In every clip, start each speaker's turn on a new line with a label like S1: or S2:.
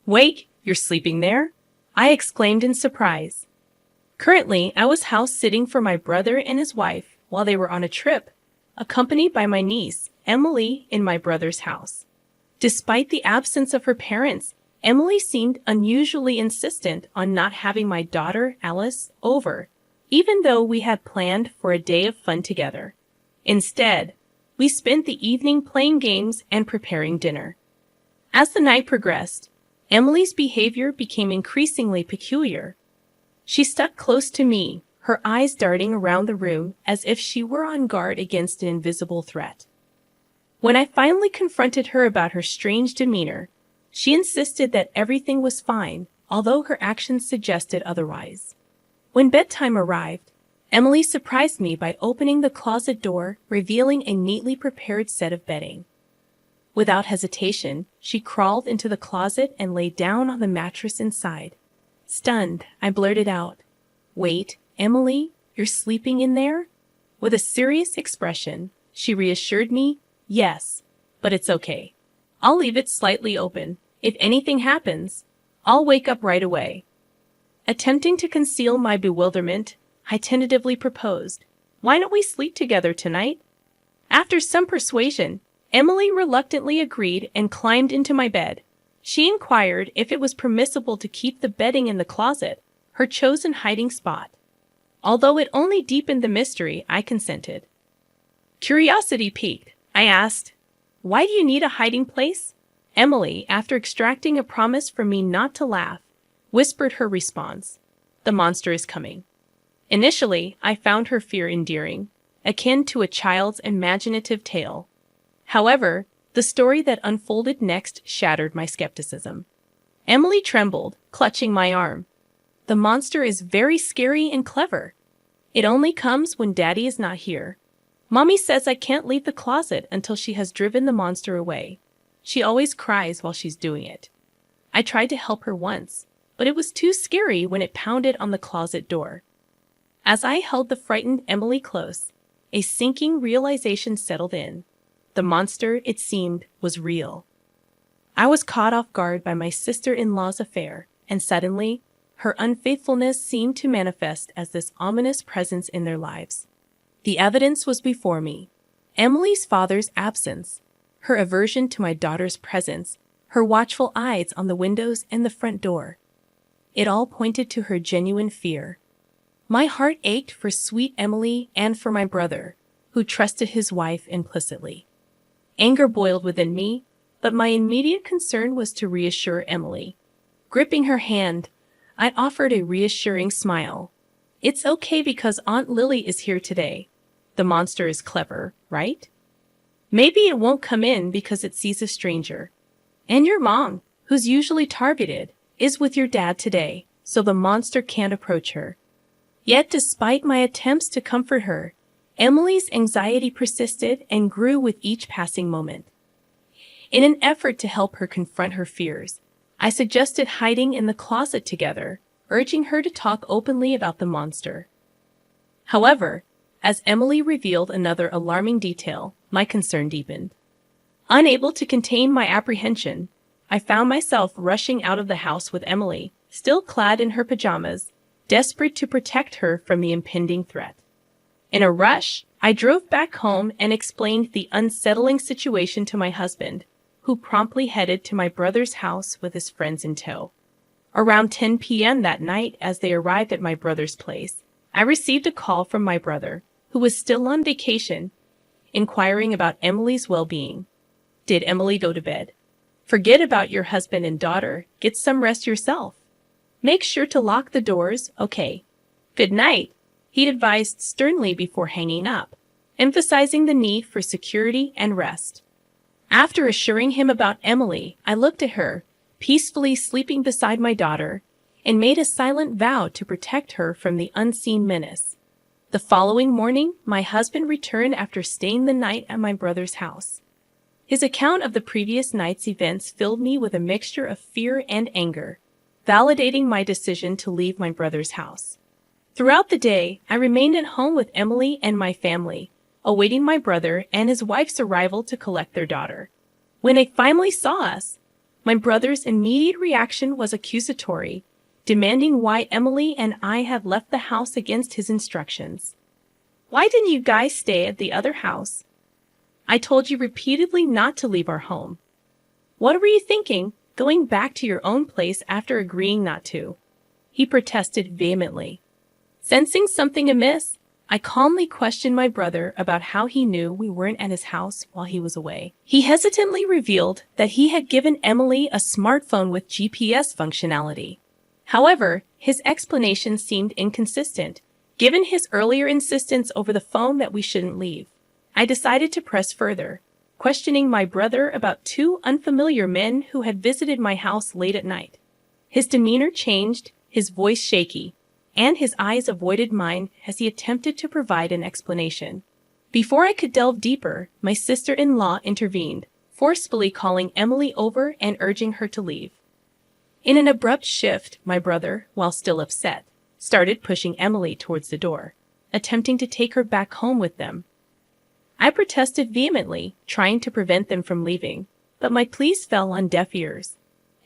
S1: Wait, you're sleeping there? I exclaimed in surprise. Currently, I was house-sitting for my brother and his wife while they were on a trip, accompanied by my niece, Emily, in my brother's house. Despite the absence of her parents, Emily seemed unusually insistent on not having my daughter, Alice, over, even though we had planned for a day of fun together. Instead, we spent the evening playing games and preparing dinner. As the night progressed, Emily's behavior became increasingly peculiar. She stuck close to me, her eyes darting around the room as if she were on guard against an invisible threat. When I finally confronted her about her strange demeanor, she insisted that everything was fine, although her actions suggested otherwise. When bedtime arrived, Emily surprised me by opening the closet door, revealing a neatly prepared set of bedding. Without hesitation, she crawled into the closet and lay down on the mattress inside. Stunned, I blurted out, "Wait, Emily, you're sleeping in there?" With a serious expression, she reassured me, "Yes, but it's okay. I'll leave it slightly open. If anything happens, I'll wake up right away." Attempting to conceal my bewilderment, I tentatively proposed, "Why don't we sleep together tonight?" After some persuasion, Emily reluctantly agreed and climbed into my bed. She inquired if it was permissible to keep the bedding in the closet, her chosen hiding spot. Although it only deepened the mystery, I consented. Curiosity piqued, I asked, "Why do you need a hiding place?" Emily, after extracting a promise from me not to laugh, whispered her response, "The monster is coming." Initially, I found her fear endearing, akin to a child's imaginative tale. However, the story that unfolded next shattered my skepticism. Emily trembled, clutching my arm. "The monster is very scary and clever. It only comes when Daddy is not here. Mommy says I can't leave the closet until she has driven the monster away. She always cries while she's doing it." I tried to help her once, but it was too scary when it pounded on the closet door. As I held the frightened Emily close, a sinking realization settled in. The monster, it seemed, was real. I was caught off guard by my sister-in-law's affair, and suddenly, her unfaithfulness seemed to manifest as this ominous presence in their lives. The evidence was before me. Emily's father's absence, her aversion to my daughter's presence, her watchful eyes on the windows and the front door. It all pointed to her genuine fear. My heart ached for sweet Emily and for my brother, who trusted his wife implicitly. Anger boiled within me, but my immediate concern was to reassure Emily. Gripping her hand, I offered a reassuring smile. "It's okay because Aunt Lily is here today. The monster is clever, right? Maybe it won't come in because it sees a stranger. And your mom, who's usually targeted, is with your dad today, so the monster can't approach her." Yet despite my attempts to comfort her, Emily's anxiety persisted and grew with each passing moment. In an effort to help her confront her fears, I suggested hiding in the closet together, urging her to talk openly about the monster. However, as Emily revealed another alarming detail, my concern deepened. Unable to contain my apprehension, I found myself rushing out of the house with Emily, still clad in her pajamas, desperate to protect her from the impending threat. In a rush, I drove back home and explained the unsettling situation to my husband, who promptly headed to my brother's house with his friends in tow. Around 10 p.m. that night, as they arrived at my brother's place, I received a call from my brother, who was still on vacation, inquiring about Emily's well-being. "Did Emily go to bed? Forget about your husband and daughter. Get some rest yourself. Make sure to lock the doors, okay? Good night," he'd advised sternly before hanging up, emphasizing the need for security and rest. After assuring him about Emily, I looked at her, peacefully sleeping beside my daughter, and made a silent vow to protect her from the unseen menace. The following morning, my husband returned after staying the night at my brother's house. His account of the previous night's events filled me with a mixture of fear and anger, validating my decision to leave my brother's house. Throughout the day, I remained at home with Emily and my family, awaiting my brother and his wife's arrival to collect their daughter. When they finally saw us, My brother's immediate reaction was accusatory, demanding why Emily and I had left the house against his instructions. "Why didn't you guys stay at the other house? I told you repeatedly not to leave our home. What were you thinking, going back to your own place after agreeing not to?" he protested vehemently. Sensing something amiss, I calmly questioned my brother about how he knew we weren't at his house while he was away. He hesitantly revealed that he had given Emily a smartphone with GPS functionality. However, his explanation seemed inconsistent, given his earlier insistence over the phone that we shouldn't leave. I decided to press further, questioning my brother about two unfamiliar men who had visited my house late at night. His demeanor changed, his voice shaky, and his eyes avoided mine as he attempted to provide an explanation. Before I could delve deeper, my sister-in-law intervened, forcefully calling Emily over and urging her to leave. In an abrupt shift, my brother, while still upset, started pushing Emily towards the door, attempting to take her back home with them. I protested vehemently, trying to prevent them from leaving, but my pleas fell on deaf ears.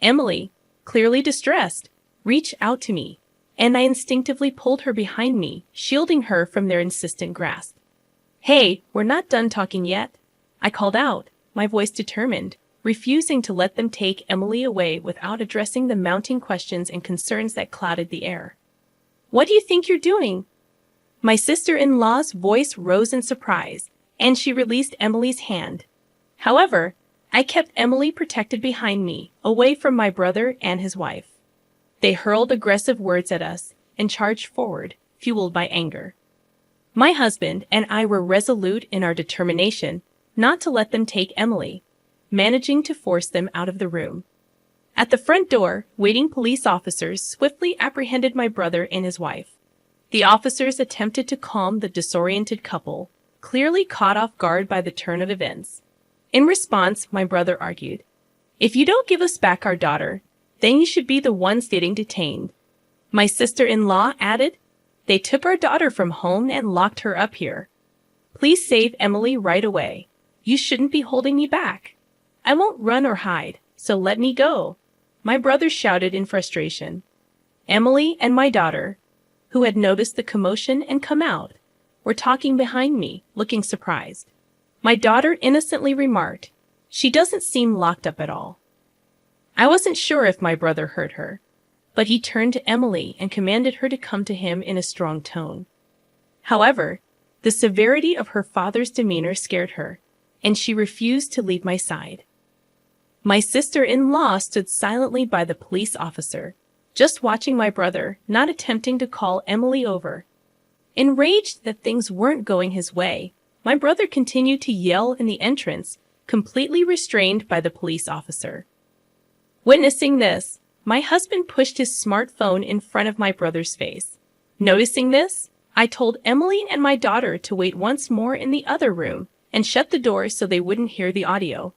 S1: Emily, clearly distressed, reached out to me, and I instinctively pulled her behind me, shielding her from their insistent grasp. "Hey, we're not done talking yet," I called out, my voice determined, refusing to let them take Emily away without addressing the mounting questions and concerns that clouded the air. "What do you think you're doing?" My sister-in-law's voice rose in surprise, and she released Emily's hand. However, I kept Emily protected behind me, away from my brother and his wife. They hurled aggressive words at us and charged forward, fueled by anger. My husband and I were resolute in our determination not to let them take Emily, managing to force them out of the room. At the front door, waiting police officers swiftly apprehended my brother and his wife. The officers attempted to calm the disoriented couple, clearly caught off guard by the turn of events. In response, my brother argued, "If you don't give us back our daughter, then you should be the ones getting detained." My sister-in-law added, "They took our daughter from home and locked her up here. Please save Emily right away. You shouldn't be holding me back. I won't run or hide, so let me go," my brother shouted in frustration. Emily and my daughter, who had noticed the commotion and come out, were talking behind me, looking surprised. My daughter innocently remarked, "She doesn't seem locked up at all." I wasn't sure if my brother heard her, but he turned to Emily and commanded her to come to him in a strong tone. However, the severity of her father's demeanor scared her, and she refused to leave my side. My sister-in-law stood silently by the police officer, just watching my brother, not attempting to call Emily over. Enraged that things weren't going his way, my brother continued to yell in the entrance, completely restrained by the police officer. Witnessing this, my husband pushed his smartphone in front of my brother's face. Noticing this, I told Emily and my daughter to wait once more in the other room and shut the door so they wouldn't hear the audio.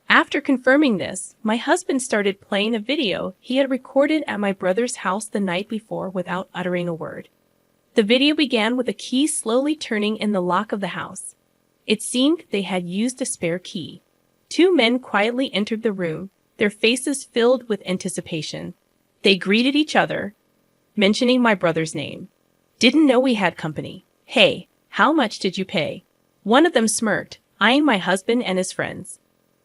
S1: After confirming this, my husband started playing a video he had recorded at my brother's house the night before without uttering a word. The video began with a key slowly turning in the lock of the house. It seemed they had used a spare key. Two men quietly entered the room, their faces filled with anticipation. They greeted each other, mentioning my brother's name. "Didn't know we had company. Hey, how much did you pay?" One of them smirked, eyeing my husband and his friends.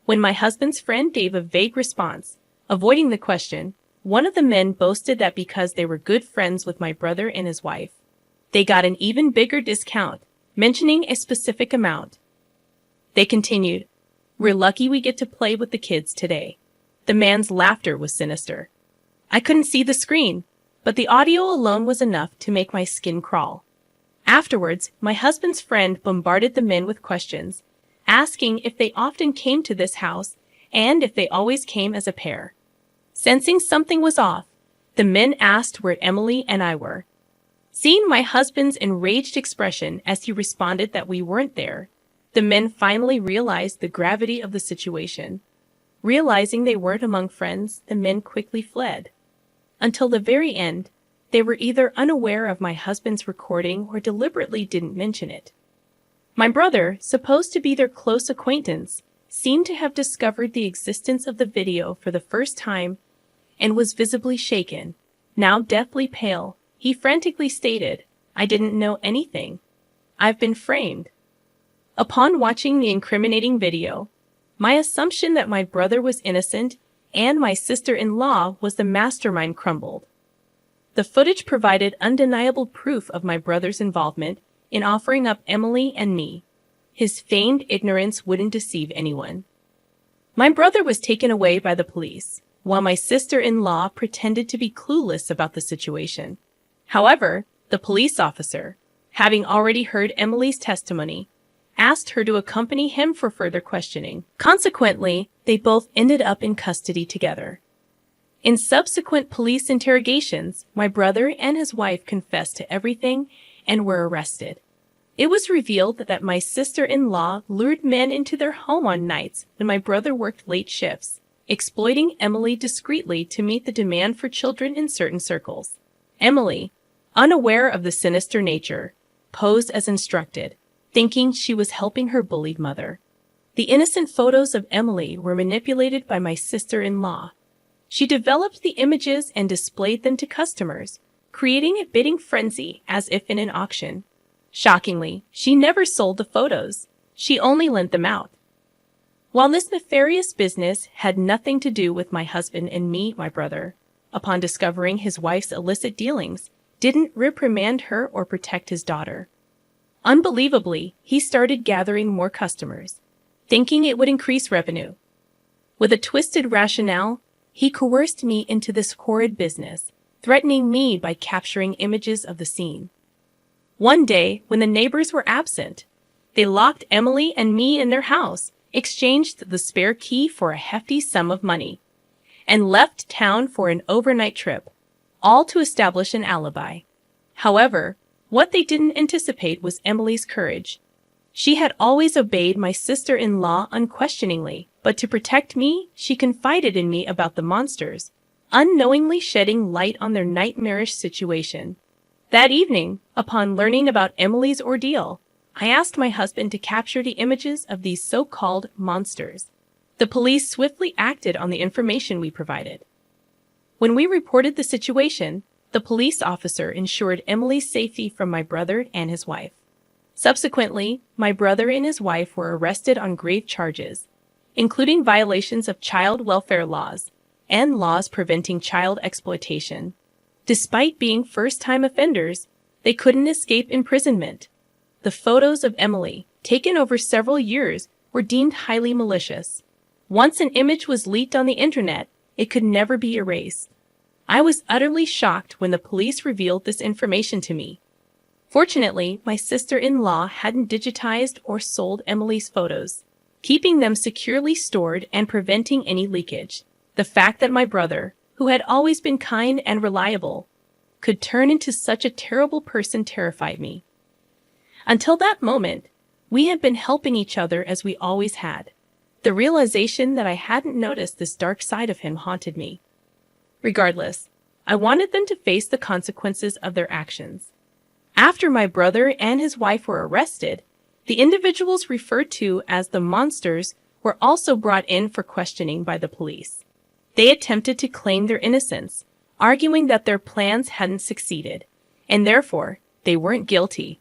S1: When my husband's friend gave a vague response, avoiding the question, one of the men boasted that because they were good friends with my brother and his wife, they got an even bigger discount, mentioning a specific amount. They continued, "We're lucky we get to play with the kids today." The man's laughter was sinister. I couldn't see the screen, but the audio alone was enough to make my skin crawl. Afterwards, my husband's friend bombarded the men with questions, asking if they often came to this house and if they always came as a pair. Sensing something was off, the men asked where Emily and I were. Seeing my husband's enraged expression as he responded that we weren't there, the men finally realized the gravity of the situation. Realizing they weren't among friends, the men quickly fled. Until the very end, they were either unaware of my husband's recording or deliberately didn't mention it. My brother, supposed to be their close acquaintance, seemed to have discovered the existence of the video for the first time and was visibly shaken. Now deathly pale, he frantically stated, "I didn't know anything. I've been framed." Upon watching the incriminating video, my assumption that my brother was innocent and my sister-in-law was the mastermind crumbled. The footage provided undeniable proof of my brother's involvement in offering up Emily and me. His feigned ignorance wouldn't deceive anyone. My brother was taken away by the police, while my sister-in-law pretended to be clueless about the situation. However, the police officer, having already heard Emily's testimony, asked her to accompany him for further questioning. Consequently, they both ended up in custody together. In subsequent police interrogations, my brother and his wife confessed to everything and were arrested. It was revealed that my sister-in-law lured men into their home on nights when my brother worked late shifts, exploiting Emily discreetly to meet the demand for children in certain circles. Emily, unaware of the sinister nature, posed as instructed, thinking she was helping her bullied mother. The innocent photos of Emily were manipulated by my sister-in-law. She developed the images and displayed them to customers, creating a bidding frenzy as if in an auction. Shockingly, she never sold the photos. She only lent them out. While this nefarious business had nothing to do with my husband and me, my brother, upon discovering his wife's illicit dealings, didn't reprimand her or protect his daughter. Unbelievably, he started gathering more customers, thinking it would increase revenue. With a twisted rationale, he coerced me into this horrid business, threatening me by capturing images of the scene. One day, when the neighbors were absent, they locked Emily and me in their house, exchanged the spare key for a hefty sum of money, and left town for an overnight trip, all to establish an alibi. However, what they didn't anticipate was Emily's courage. She had always obeyed my sister-in-law unquestioningly, but to protect me, she confided in me about the monsters, unknowingly shedding light on their nightmarish situation. That evening, upon learning about Emily's ordeal, I asked my husband to capture the images of these so-called monsters. The police swiftly acted on the information we provided. When we reported the situation, the police officer ensured Emily's safety from my brother and his wife. Subsequently, my brother and his wife were arrested on grave charges, including violations of child welfare laws and laws preventing child exploitation. Despite being first-time offenders, they couldn't escape imprisonment. The photos of Emily, taken over several years, were deemed highly malicious. Once an image was leaked on the internet, it could never be erased. I was utterly shocked when the police revealed this information to me. Fortunately, my sister-in-law hadn't digitized or sold Emily's photos, keeping them securely stored and preventing any leakage. The fact that my brother, who had always been kind and reliable, could turn into such a terrible person terrified me. Until that moment, we had been helping each other as we always had. The realization that I hadn't noticed this dark side of him haunted me. Regardless, I wanted them to face the consequences of their actions. After my brother and his wife were arrested, the individuals referred to as the monsters were also brought in for questioning by the police. They attempted to claim their innocence, arguing that their plans hadn't succeeded, and therefore they weren't guilty.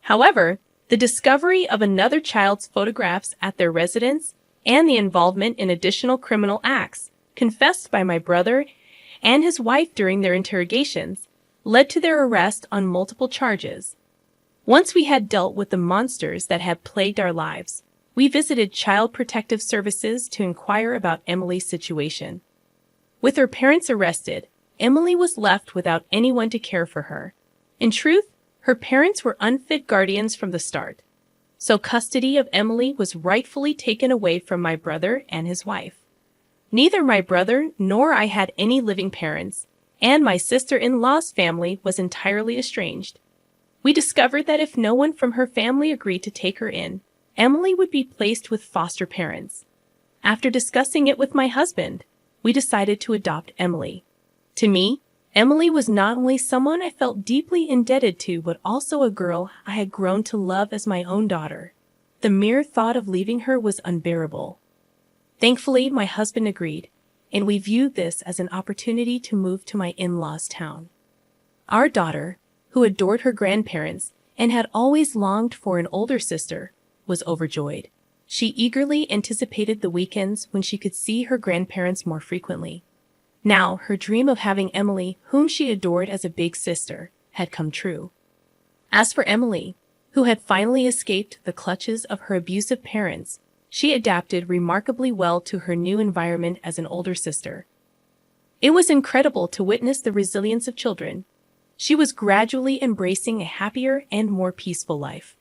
S1: However, the discovery of another child's photographs at their residence and the involvement in additional criminal acts confessed by my brother and his wife during their interrogations led to their arrest on multiple charges. Once we had dealt with the monsters that had plagued our lives, we visited Child Protective Services to inquire about Emily's situation. With her parents arrested, Emily was left without anyone to care for her. In truth, her parents were unfit guardians from the start, so custody of Emily was rightfully taken away from my brother and his wife. Neither my brother nor I had any living parents, and my sister-in-law's family was entirely estranged. We discovered that if no one from her family agreed to take her in, Emily would be placed with foster parents. After discussing it with my husband, we decided to adopt Emily. To me, Emily was not only someone I felt deeply indebted to, but also a girl I had grown to love as my own daughter. The mere thought of leaving her was unbearable. Thankfully, my husband agreed, and we viewed this as an opportunity to move to my in-laws' town. Our daughter, who adored her grandparents and had always longed for an older sister, was overjoyed. She eagerly anticipated the weekends when she could see her grandparents more frequently. Now, her dream of having Emily, whom she adored as a big sister, had come true. As for Emily, who had finally escaped the clutches of her abusive parents, she adapted remarkably well to her new environment as an older sister. It was incredible to witness the resilience of children. She was gradually embracing a happier and more peaceful life.